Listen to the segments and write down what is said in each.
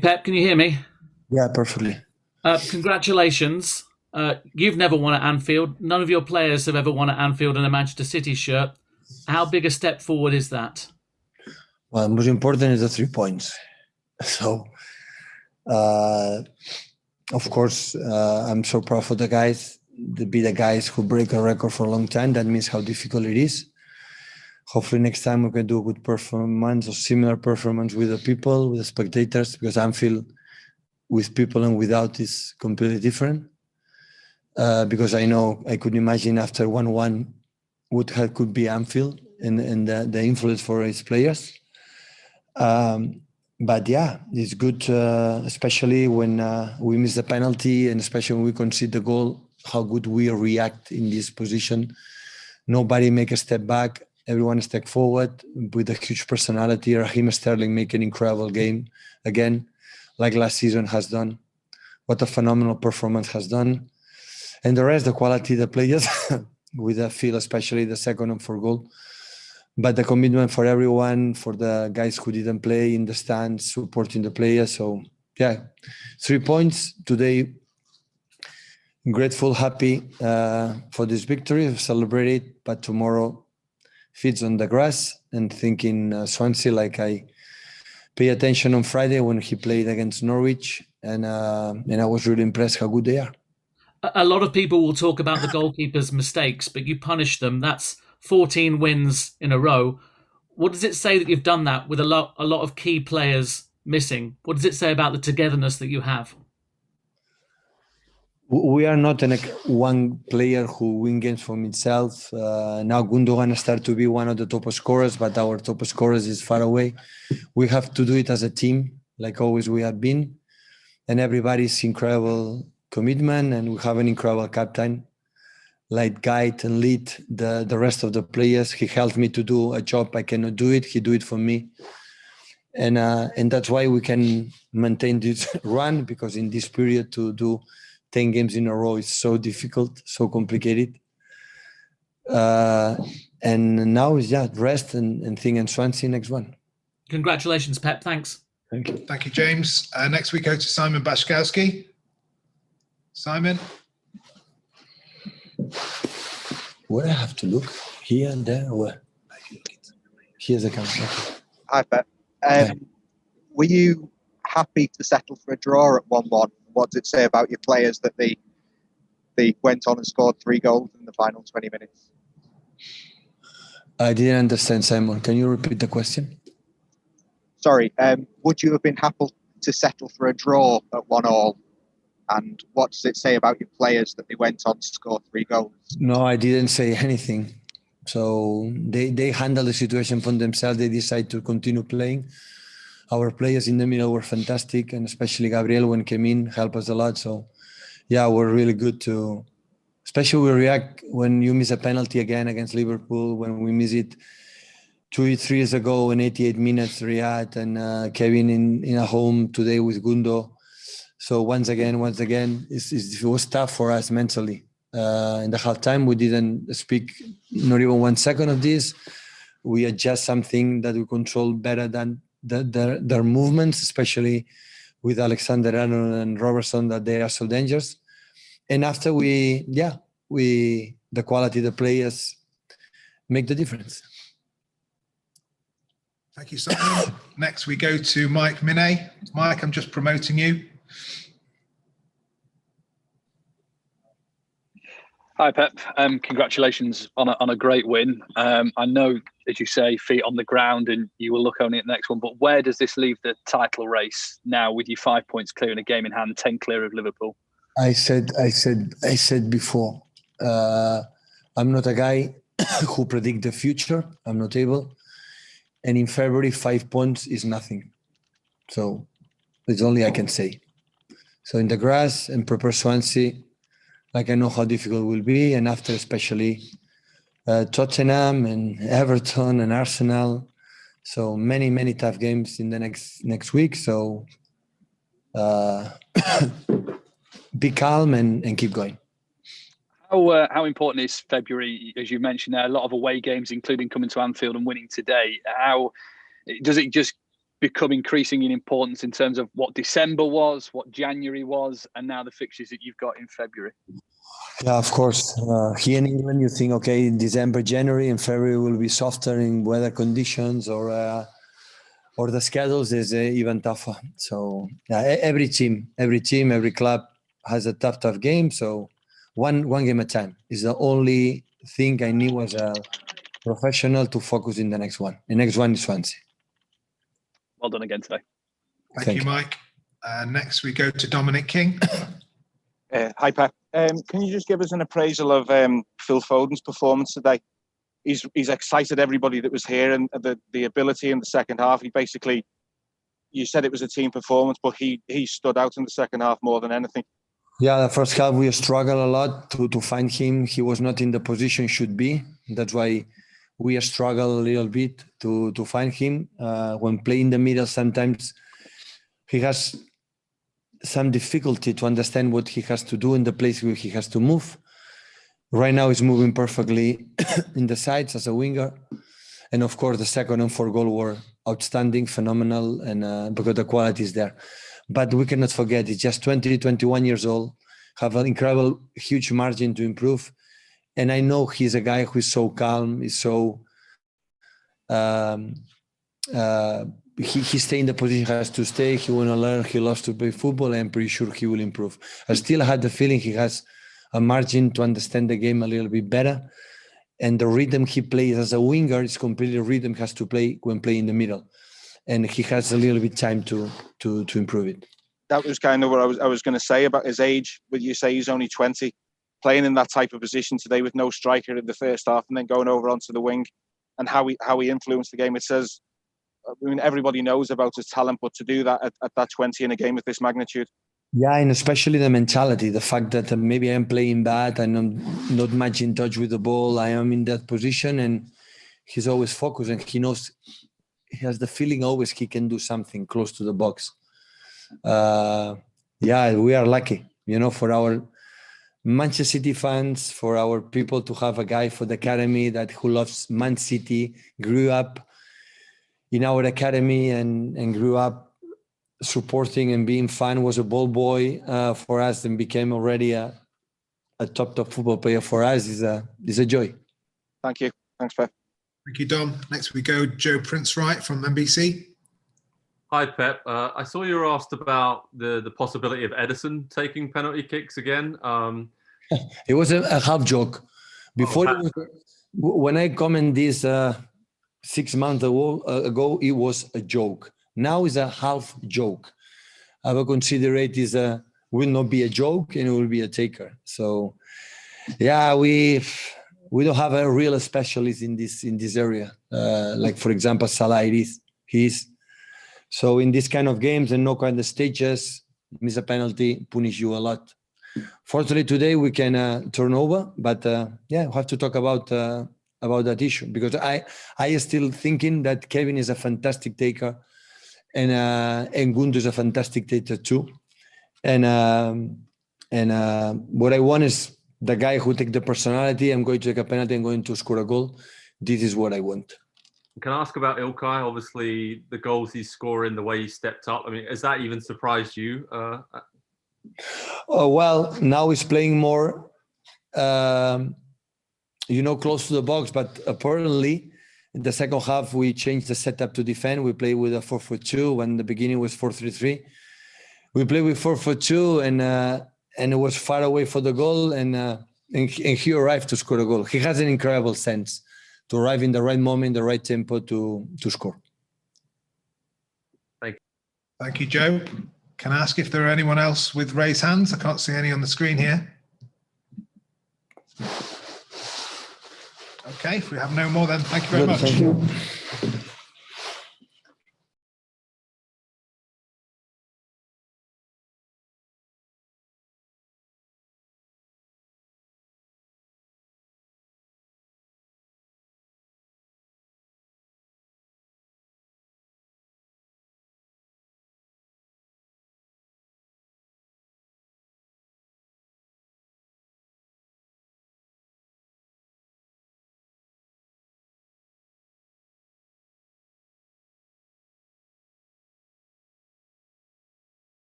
Pep, can you hear me? Yeah, perfectly. Congratulations. You've never won at Anfield. None of your players have ever won at Anfield in a Manchester City shirt. How big a step forward is that? Well, most important is the 3 points. So, uh, of course, I'm so proud for the guys. To be the guys who break a record for a long time. That means how difficult it is. Hopefully, next time we can do a good performance or similar performance with the people, with the spectators, because Anfield with people and without is completely different. Because I know I could imagine after 1-1 could be Anfield and the influence for its players. But yeah, it's good, especially when we miss the penalty and especially when we concede the goal, how good we react in this position. Nobody make a step back. Everyone step forward with a huge personality. Raheem Sterling make an incredible game again, like last season has done. What a phenomenal performance has done. And the rest, the quality, the players, with a feel, especially the second and fourth goal. But the commitment for everyone, for the guys who didn't play in the stands, supporting the players. So, yeah, 3 points today. Grateful, happy for this victory, celebrate it. But tomorrow, feeds on the grass and thinking Swansea, like I pay attention on Friday when he played against Norwich. And I was really impressed how good they are. A lot of people will talk about the goalkeeper's mistakes, but you punish them. That's 14 wins in a row. What does it say that you've done that with a lot of key players missing? What does it say about the togetherness that you have? We are not one player who win games from itself. Now Gundogan start to be one of the top scorers, but our top scorers is far away. We have to do it as a team, like always we have been. And everybody's incredible commitment, and we have an incredible captain, like guide and lead the rest of the players. He helped me to do a job I cannot do it. He do it for me. And that's why we can maintain this run, because in this period to do 10 games in a row is so difficult, so complicated. And now is rest and think and Swansea next one. Congratulations, Pep. Thanks. Thank you. Thank you, James. Next we go to Simon Bashkowski. Simon. Where I have to look? Here and there? Or where? Here's the camera. Hi, Pep. Were you happy to settle for a draw at 1-1? What did it say about your players that they went on and scored 3 goals in the final 20 minutes? I didn't understand, Simon. Can you repeat the question? Sorry, would you have been happy to settle for a draw at 1-1? And what does it say about your players that they went on to score 3 goals? No, I didn't say anything. So they handle the situation for themselves. They decide to continue playing. Our players in the middle were fantastic, and especially Gabriel when came in helped us a lot. So yeah, we're really good to, especially we react when you miss a penalty again against Liverpool, when we miss it 2-3 years ago in 88 minutes, Riyad and Kevin in a home today with Gundo. So once again, it was tough for us mentally. In the halftime, we didn't speak not even 1 second of this. We adjust something that we control better than their movements, especially with Alexander-Arnold and Robertson, that they are so dangerous. And after the quality of the players make the difference. Thank you, Simon. Next we go to Mike Minay. Mike, I'm just promoting you. Hi, Pep. Congratulations on a great win. I know, as you say, feet on the ground, and you will look only at the next one. But where does this leave the title race now, with you 5 points clear and a game in hand, 10 clear of Liverpool? I said before, I'm not a guy who predict the future. I'm not able. And in February, 5 points is nothing. So it's only I can say. So in the grass and prepare Swansea, like I know how difficult it will be. And after especially Tottenham and Everton and Arsenal. So many tough games in the next week. So be calm and keep going. How important is February, as you mentioned there, a lot of away games, including coming to Anfield and winning today? How does it just become increasing in importance in terms of what December was, what January was, and now the fixtures that you've got in February? Yeah, of course. Here in England, you think, okay, in December, January, and February will be softer in weather conditions, or the schedules is even tougher. So every team, every club has a tough game. So one game at a time is the only thing I need as a professional to focus in the next one. The next one is Swansea. Well done again today. Thank you, Mike. Next, we go to Dominic King. Hi, Pep. Can you just give us an appraisal of Phil Foden's performance today? He's excited everybody that was here, and the ability in the second half. He basically, you said it was a team performance, but he stood out in the second half more than anything. Yeah, the first half we struggled a lot to find him. He was not in the position should be. That's why we struggle a little bit to find him. When playing the middle, sometimes he has some difficulty to understand what he has to do in the place where he has to move. Right now he's moving perfectly in the sides as a winger. And of course, the second and fourth goal were outstanding, phenomenal, and because the quality is there. But we cannot forget, he's just 20, 21 years old, have an incredible, huge margin to improve. And I know he's a guy who is so calm, is so... he stay in the position he has to stay. He want to learn. He loves to play football. I'm pretty sure he will improve. I still had the feeling he has a margin to understand the game a little bit better. And the rhythm he plays as a winger is completely rhythm he has to play when playing in the middle. And he has a little bit time to improve it. That was kind of what I was going to say about his age. Would you say he's only 20, playing in that type of position today with no striker in the first half, and then going over onto the wing, and how he influenced the game? It says, I mean, everybody knows about his talent, but to do that at that 20 in a game of this magnitude. Yeah, and especially the mentality, the fact that maybe I'm playing bad and I'm not much in touch with the ball. I am in that position, and he's always focused, and he knows, he has the feeling always he can do something close to the box. Yeah, we are lucky, for our Manchester City fans, for our people to have a guy for the academy who loves Man City, grew up in our academy and grew up supporting and being fan, was a ball boy for us, and became already a top football player for us is a joy. Thank you. Thanks, Pep. Thank you, Dom. Next, we go Joe Prince-Wright from NBC. Hi, Pep. I saw you were asked about the possibility of Ederson taking penalty kicks again. It was a half joke. Before, when I commented this 6 months ago, it was a joke. Now it's a half joke. I will consider it will not be a joke, and it will be a taker. So, yeah, we don't have a real specialist in this area. Like, for example, Salah, he's. So in this kind of games and no kind of stages, miss a penalty, punish you a lot. Fortunately, today we can turn over, but we have to talk about that issue, because I still thinking that Kevin is a fantastic taker, and Gundu is a fantastic taker too, and what I want is the guy who take the personality. I'm going to take a penalty. I'm going to score a goal. This is what I want. Can I ask about Ilkay? Obviously, the goals he's scoring, the way he stepped up. I mean, has that even surprised you? Well, now he's playing more, close to the box. But apparently, in the second half, we changed the setup to defend. We play with a 4-4-2 when the beginning was 4-3-3. We play with 4-4-2, and it was far away for the goal, and he arrived to score a goal. He has an incredible sense to arrive in the right moment, the right tempo to score. Thank you. Thank you, Joe. Can I ask if there are anyone else with raised hands? I can't see any on the screen here. Okay, if we have no more, then thank you very much. Thank you.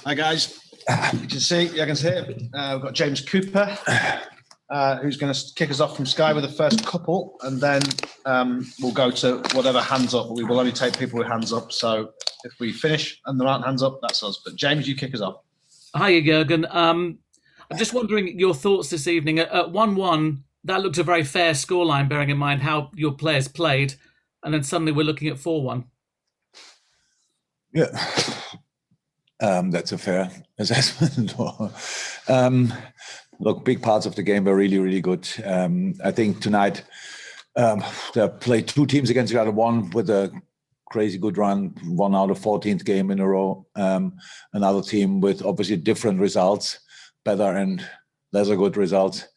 Hi guys. You can see, I can see it. We've got James Cooper, who's going to kick us off from Sky with the first couple, and then we'll go to whatever hands up. We will only take people with hands up. So if we finish and there aren't hands up, that's us. But James, you kick us off. Hiya, Jurgen. I'm just wondering your thoughts this evening. At 1-1, that looked a very fair scoreline, bearing in mind how your players played, and then suddenly we're looking at 4-1. Yeah, that's a fair assessment. Look, big parts of the game were really, really good. I think tonight they played two teams against each other, one with a crazy good run, one out of 14th game in a row. Another team with obviously different results, better and lesser good results.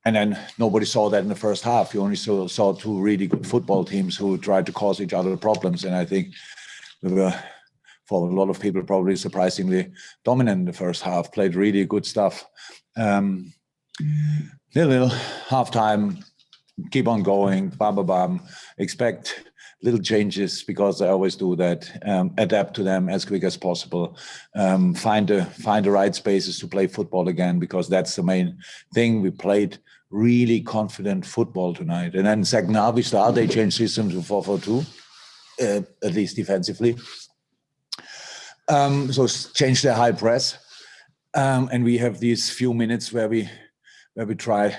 And then nobody saw that in the first half. You only saw two really good football teams who tried to cause each other problems. And I think we were, for a lot of people, probably surprisingly dominant in the first half, played really good stuff. Nil-nil, halftime, keep on going, bam. Expect little changes because I always do that. Adapt to them as quick as possible. Find the right spaces to play football again, because that's the main thing. We played really confident football tonight. And then second half, they changed systems to 4-4-2, at least defensively. So change their high press. And we have these few minutes where we try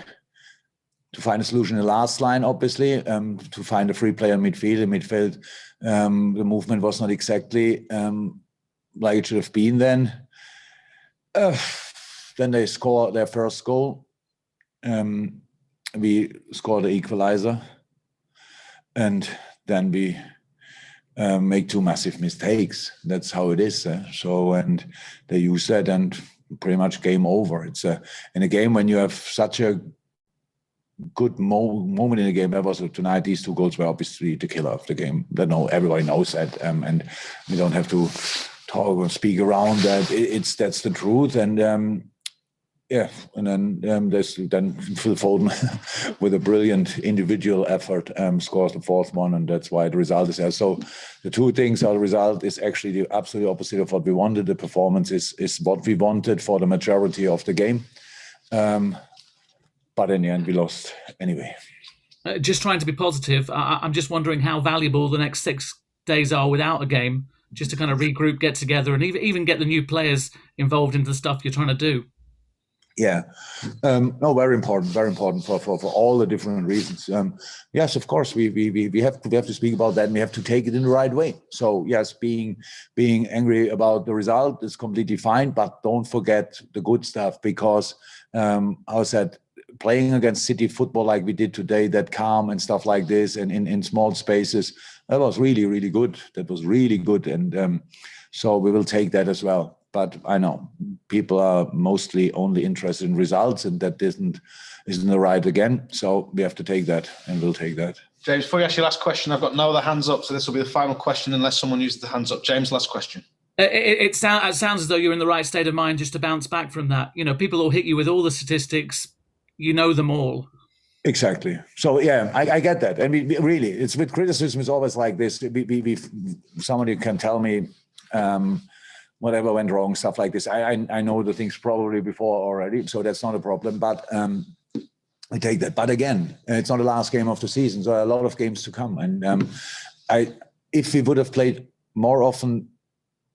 to find a solution in the last line, obviously, to find a free player in midfield. In midfield, the movement was not exactly like it should have been then. Then they score their first goal. We score the equalizer. And then we make two massive mistakes. That's how it is. So, and they use that, and pretty much game over. It's in a game when you have such a good moment in the game. That was tonight. These two goals were obviously the killer of the game. Everybody knows that, and we don't have to talk or speak around that. That's the truth. And yeah, and then there's Phil Foden with a brilliant individual effort scores the fourth one, and that's why the result is there. So the two things are: the result is actually the absolute opposite of what we wanted. The performance is what we wanted for the majority of the game, but in the end we lost anyway. Just trying to be positive, I'm just wondering how valuable the next 6 days are without a game, just to kind of regroup, get together, and even get the new players involved into the stuff you're trying to do. Yeah, no, very important for all the different reasons. Yes, of course, we have to speak about that, and we have to take it in the right way. So yes, being angry about the result is completely fine, but don't forget the good stuff, because I said, playing against City football like we did today, that calm and stuff like this, and in small spaces, that was really, really good. That was really good, and so we will take that as well. But I know people are mostly only interested in results, and that isn't the right again. So we have to take that, and we'll take that. James, before you ask your last question, I've got no other hands up, so this will be the final question unless someone uses the hands up. James, last question. It sounds as though you're in the right state of mind just to bounce back from that. You know, people will hit you with all the statistics. You know them all. Exactly. So yeah, I get that. And we really, it's with criticism, it's always like this. Somebody can tell me whatever went wrong, stuff like this. I know the things probably before already, so that's not a problem. But I take that. But again, it's not the last game of the season, so there are a lot of games to come. And if we would have played more often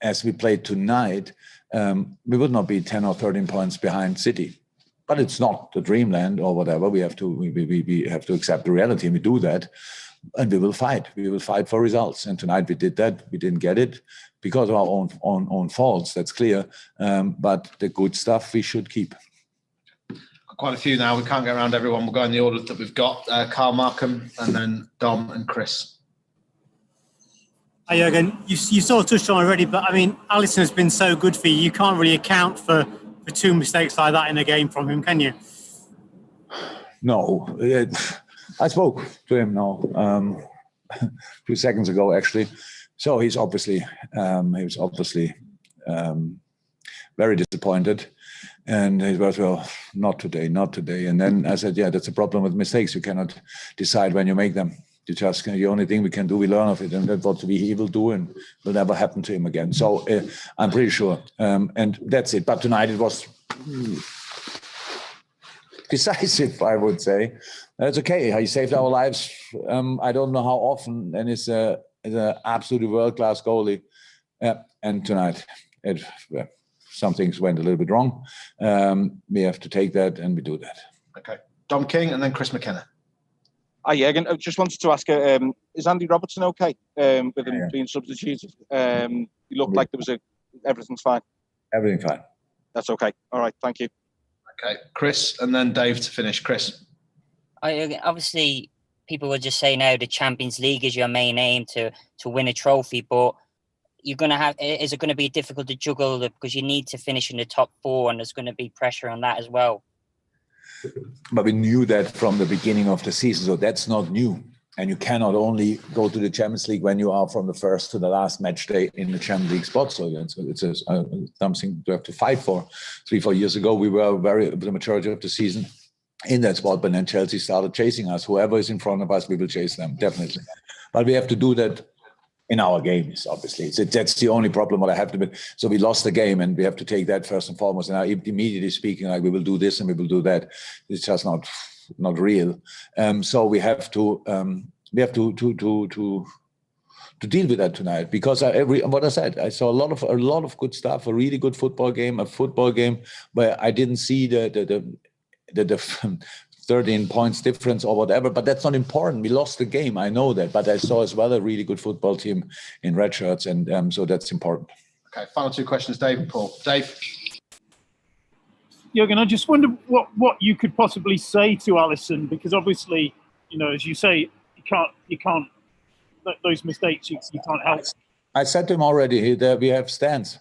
as we played tonight, we would not be 10 or 13 points behind City. But it's not the dreamland or whatever. We have to accept the reality, and we do that. And we will fight. We will fight for results. And tonight we did that. We didn't get it because of our own faults. That's clear. But the good stuff we should keep. Quite a few now. We can't get around everyone. We'll go in the order that we've got. Carl Markham, and then Dom and Chris. Hi, Jurgen. You sort of touched on already, but I mean, Alisson has been so good for you. You can't really account for two mistakes like that in a game from him, can you? No. I spoke to him now a few seconds ago, actually. So he was obviously very disappointed, and he was, well, not today. And then I said, yeah, that's a problem with mistakes. You cannot decide when you make them. The only thing we can do, we learn of it, and that's what he will do, and will never happen to him again. So I'm pretty sure, and that's it. But tonight it was decisive, I would say. That's okay. He saved our lives. I don't know how often, and it's an absolutely world-class goalie. And tonight, some things went a little bit wrong. We have to take that, and we do that. Okay, Dom King, and then Chris McKenna. Yeah, again, I just wanted to ask, is Andy Robertson okay with him being substituted? He looked like there was everything's fine. Everything's fine. That's okay. All right, thank you. Okay, Chris, and then Dave to finish. Chris. Obviously, people will just say now the Champions League is your main aim to win a trophy, but you're going to have, is it going to be difficult to juggle because you need to finish in the top 4 and there's going to be pressure on that as well? But we knew that from the beginning of the season, so that's not new. And you cannot only go to the Champions League when you are from the first to the last match day in the Champions League spot. So it's something to have to fight for. 3-4 years ago, we were the majority of the season in that spot, but then Chelsea started chasing us. Whoever is in front of us, we will chase them, definitely. But we have to do that in our games, obviously. That's the only problem what I have to be. So we lost the game, and we have to take that first and foremost. And immediately speaking, like, we will do this and we will do that. It's just not real. So we have to deal with that tonight, because what I said, I saw a lot of good stuff, a really good football game where I didn't see the 13 points difference or whatever, but that's not important. We lost the game, I know that, but I saw as well a really good football team in red shirts, and so that's important. Okay, final 2 questions, Dave and Paul. Dave. Jurgen, I just wonder what you could possibly say to Alisson, because obviously, as you say, you can't those mistakes you can't help. I said to him already that we have stands.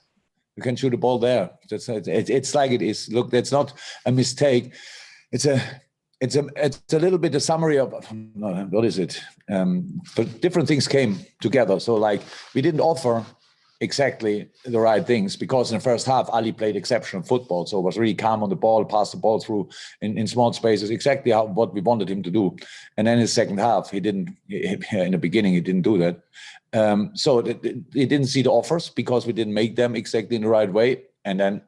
You can shoot the ball there. It's like it is. Look, that's not a mistake. It's a little bit a summary of what is it? But different things came together. So like we didn't offer exactly the right things, because in the first half Ali played exceptional football, so was really calm on the ball, passed the ball through in small spaces, exactly what we wanted him to do. And then in the second half, he didn't. In the beginning, he didn't do that. So he didn't see the offers because we didn't make them exactly in the right way. And then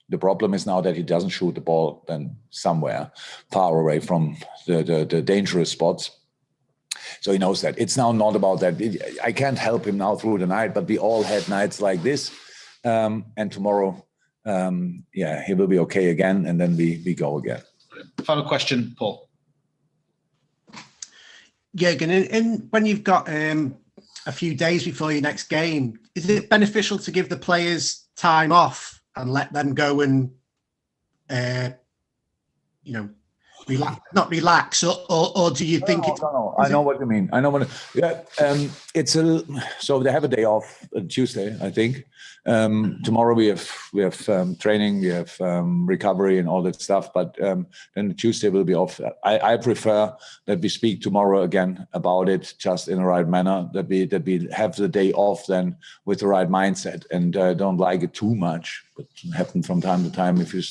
the problem is now that he doesn't shoot the ball then somewhere far away from the dangerous spots. So he knows that. It's now not about that. I can't help him now through the night, but we all had nights like this. And tomorrow, he will be okay again, and then we go again. Final question, Paul. Jurgen, and when you've got a few days before your next game, is it beneficial to give the players time off and let them go and, relax, or do you think No, I know what you mean. I know what. Yeah, so they have a day off Tuesday, I think. Tomorrow we have training, we have recovery and all that stuff. But then Tuesday will be off. I prefer that we speak tomorrow again about it, just in the right manner. That we have the day off then with the right mindset, and don't like it too much. But it happens from time to time if you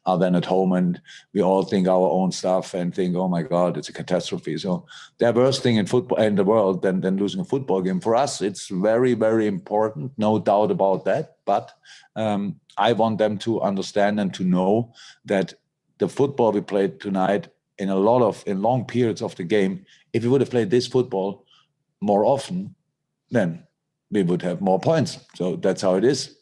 are then at home and we all think our own stuff and think, oh my God, it's a catastrophe. So the worst thing in football in the world than losing a football game. For us, it's very, very important, no doubt about that. But I want them to understand and to know that the football we played tonight in long periods of the game, if we would have played this football more often, then we would have more points. So that's how it is.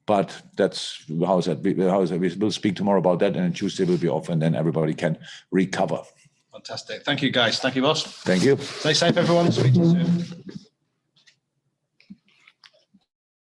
But that's how is that? We will speak tomorrow about that, and then Tuesday will be off, and then everybody can recover. Fantastic. Thank you, guys. Thank you, boss. Thank you. Stay safe, everyone. Speak to you soon.